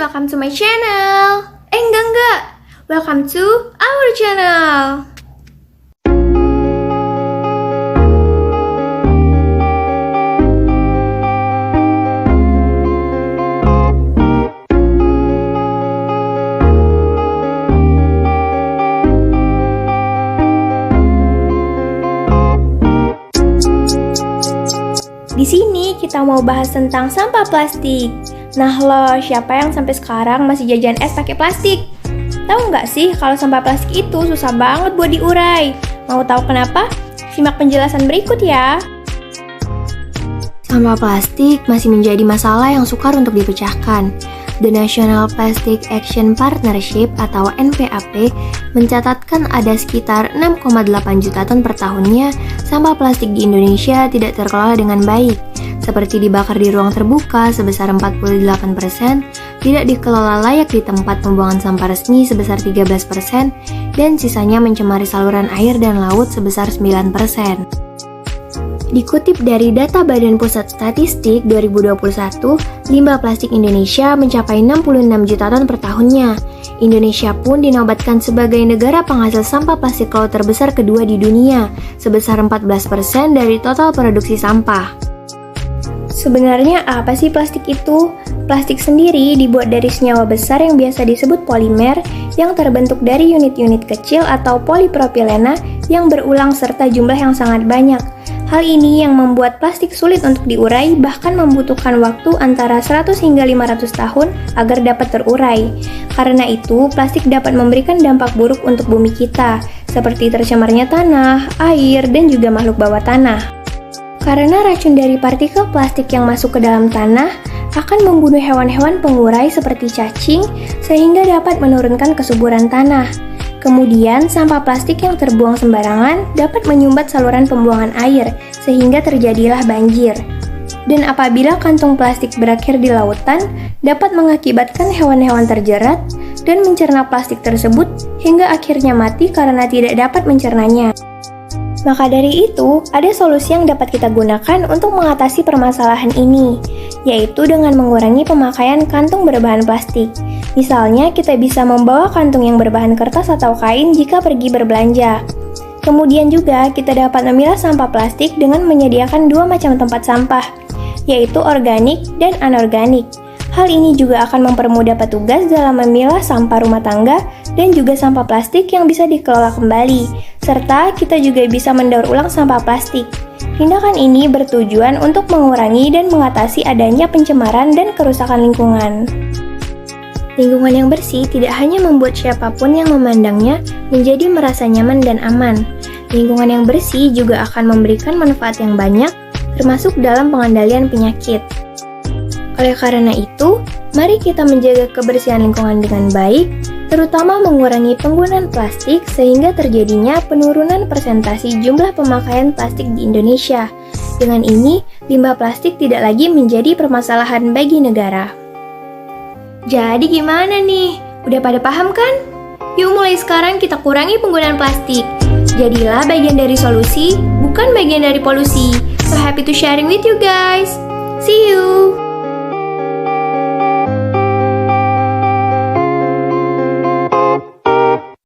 welcome to my channel. Enggak. Welcome to our channel. Di sini kita mau bahas tentang sampah plastik. Nah lo, siapa yang sampai sekarang masih jajan es pakai plastik? Tahu nggak sih kalau sampah plastik itu susah banget buat diurai? Mau tahu kenapa? Simak penjelasan berikut ya. Sampah plastik masih menjadi masalah yang sukar untuk dipecahkan. The National Plastic Action Partnership atau NPAP mencatatkan ada sekitar 6,8 juta ton per tahunnya sampah plastik di Indonesia tidak terkelola dengan baik, seperti dibakar di ruang terbuka sebesar 48%, tidak dikelola layak di tempat pembuangan sampah resmi sebesar 13%, dan sisanya mencemari saluran air dan laut sebesar 9%. Dikutip dari data Badan Pusat Statistik 2021, limbah plastik Indonesia mencapai 66 juta ton per tahunnya. Indonesia pun dinobatkan sebagai negara penghasil sampah plastik laut terbesar kedua di dunia, sebesar 14% dari total produksi sampah. Sebenarnya apa sih plastik itu? Plastik sendiri dibuat dari senyawa besar yang biasa disebut polimer yang terbentuk dari unit-unit kecil atau polipropilena yang berulang serta jumlah yang sangat banyak. Hal ini yang membuat plastik sulit untuk diurai, bahkan membutuhkan waktu antara 100 hingga 500 tahun agar dapat terurai. Karena itu, plastik dapat memberikan dampak buruk untuk bumi kita, seperti tercemarnya tanah, air, dan juga makhluk bawah tanah. Karena racun dari partikel plastik yang masuk ke dalam tanah akan membunuh hewan-hewan pengurai seperti cacing, sehingga dapat menurunkan kesuburan tanah. Kemudian, sampah plastik yang terbuang sembarangan dapat menyumbat saluran pembuangan air, sehingga terjadilah banjir. Dan apabila kantung plastik berakhir di lautan, dapat mengakibatkan hewan-hewan terjerat dan mencerna plastik tersebut hingga akhirnya mati karena tidak dapat mencernanya. Maka dari itu, ada solusi yang dapat kita gunakan untuk mengatasi permasalahan ini, yaitu dengan mengurangi pemakaian kantung berbahan plastik. Misalnya, kita bisa membawa kantung yang berbahan kertas atau kain jika pergi berbelanja. Kemudian juga, kita dapat memilah sampah plastik dengan menyediakan dua macam tempat sampah, yaitu organik dan anorganik. Hal ini juga akan mempermudah petugas dalam memilah sampah rumah tangga dan juga sampah plastik yang bisa dikelola kembali, serta kita juga bisa mendaur ulang sampah plastik. Tindakan ini bertujuan untuk mengurangi dan mengatasi adanya pencemaran dan kerusakan lingkungan. Lingkungan yang bersih tidak hanya membuat siapapun yang memandangnya menjadi merasa nyaman dan aman. Lingkungan yang bersih juga akan memberikan manfaat yang banyak, termasuk dalam pengendalian penyakit. Oleh karena itu, mari kita menjaga kebersihan lingkungan dengan baik, terutama mengurangi penggunaan plastik sehingga terjadinya penurunan persentase jumlah pemakaian plastik di Indonesia. Dengan ini, limbah plastik tidak lagi menjadi permasalahan bagi negara. Jadi gimana nih? Udah pada paham kan? Yuk mulai sekarang kita kurangi penggunaan plastik. Jadilah bagian dari solusi, bukan bagian dari polusi. So happy to sharing with you guys. See you!